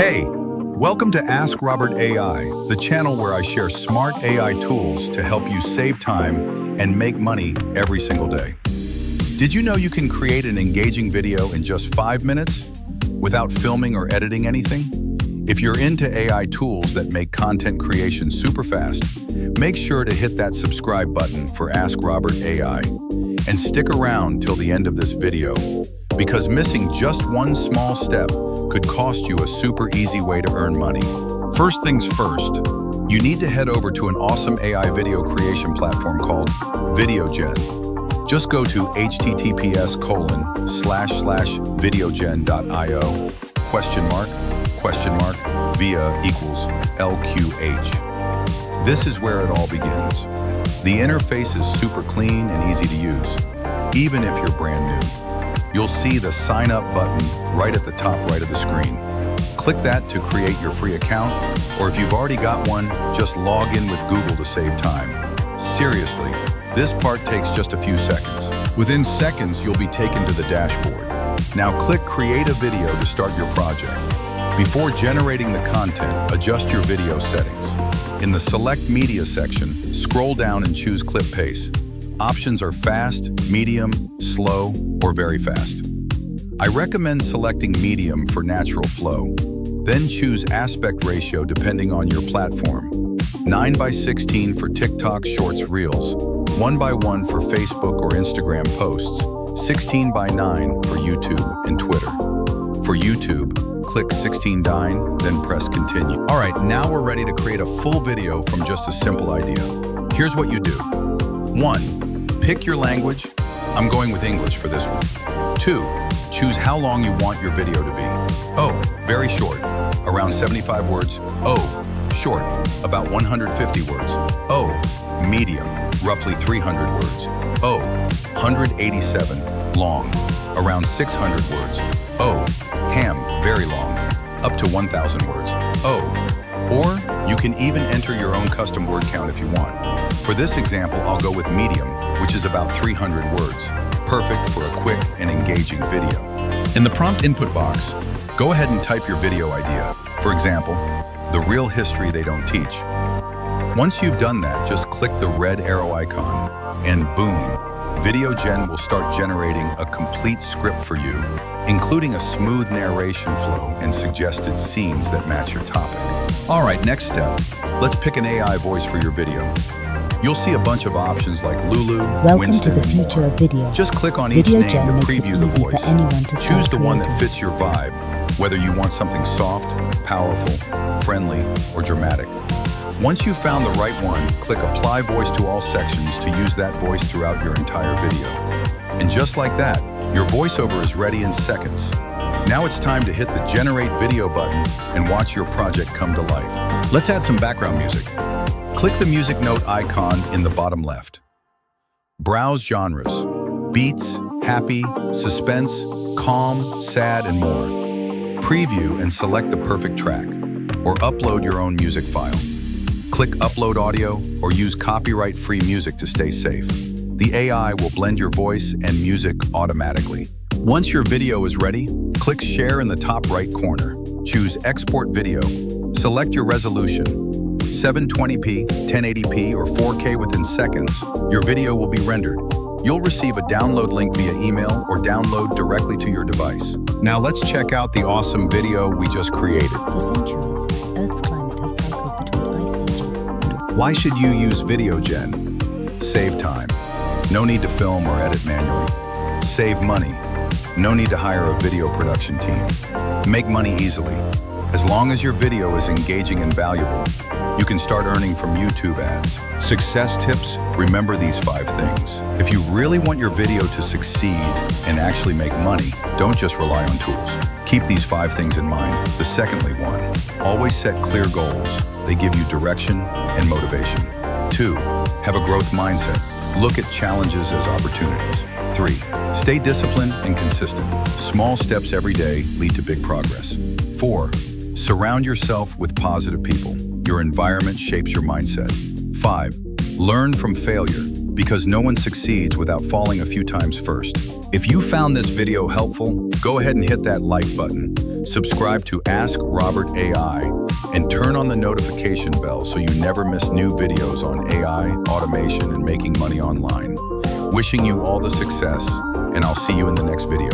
Hey, welcome to Ask Robert AI, the channel where I share smart AI tools to help you save time and make money every single day. Did you know you can create an engaging video in just 5 minutes without filming or editing anything? If you're into AI tools that make content creation super fast, make sure to hit that subscribe button for Ask Robert AI and stick around till the end of this video, because missing just one small step could cost you a super easy way to earn money. First things first, you need to head over to an awesome AI video creation platform called VideoGen. Just go to https://videogen.io ? via equals LQH. This is where it all begins. The interface is super clean and easy to use, even if you're brand new. You'll see the sign up button right at the top right of the screen. Click that to create your free account, or if you've already got one, just log in with Google to save time. Seriously, this part takes just a few seconds. Within seconds, you'll be taken to the dashboard. Now click Create a Video to start your project. Before generating the content, adjust your video settings. In the Select Media section, scroll down and choose Clip Pace. Options are fast, medium, slow, or very fast. I recommend selecting medium for natural flow. Then choose aspect ratio depending on your platform. 9:16 for TikTok Shorts Reels, 1:1 for Facebook or Instagram posts, 16:9 for YouTube and Twitter. For YouTube, click 16:9, then press continue. All right, now we're ready to create a full video from just a simple idea. Here's what you do. 1. Pick your language. I'm going with English for this one. 2. Choose how long you want your video to be. Oh, very short, around 75 words. Oh, short, about 150 words. Oh, medium, roughly 300 words. Oh, 187, long, around 600 words. Oh, ham, very long, up to 1,000 words. Oh, or you can even enter your own custom word count if you want. For this example, I'll go with medium, which is about 300 words. Perfect for a quick and engaging video. In the prompt input box, go ahead and type your video idea. For example, the real history they don't teach. Once you've done that, just click the red arrow icon, and boom, VideoGen will start generating a complete script for you, including a smooth narration flow and suggested scenes that match your topic. All right, next step. Let's pick an AI voice for your video. You'll see a bunch of options like Lulu, Welcome Winston, to the and more. future of video. Just click on each name VideoGen to makes preview it the easy voice. for anyone to start Choose the one that creating. fits your vibe, whether you want something soft, powerful, friendly, or dramatic. Once you've found the right one, click Apply Voice to all sections to use that voice throughout your entire video. And just like that, your voiceover is ready in seconds. Now it's time to hit the Generate Video button and watch your project come to life. Let's add some background music. Click the music note icon in the bottom left. Browse genres: beats, happy, suspense, calm, sad, and more. Preview and select the perfect track, or upload your own music file. Click Upload Audio or use copyright-free music to stay safe. The AI will blend your voice and music automatically. Once your video is ready, click Share in the top right corner. Choose Export Video. Select your resolution. 720p, 1080p, or 4K within seconds, your video will be rendered. You'll receive a download link via email or download directly to your device. Now let's check out the awesome video we just created. For centuries, Earth's climate has cycled between ice ages and Why should you use VideoGen? Save time. No need to film or edit manually. Save money. No need to hire a video production team. Make money easily. As long as your video is engaging and valuable, you can start earning from YouTube ads. Success tips: remember these 5 things. If you really want your video to succeed and actually make money, don't just rely on tools. Keep these 5 things in mind. The secondly one, always set clear goals. They give you direction and motivation. 2, have a growth mindset. Look at challenges as opportunities. 3, stay disciplined and consistent. Small steps every day lead to big progress. 4, surround yourself with positive people. Your environment shapes your mindset. 5, learn from failure, because no one succeeds without falling a few times first. If you found this video helpful, go ahead and hit that like button, subscribe to Ask Robert AI, and turn on the notification bell so you never miss new videos on AI, automation, and making money online. Wishing you all the success, and I'll see you in the next video.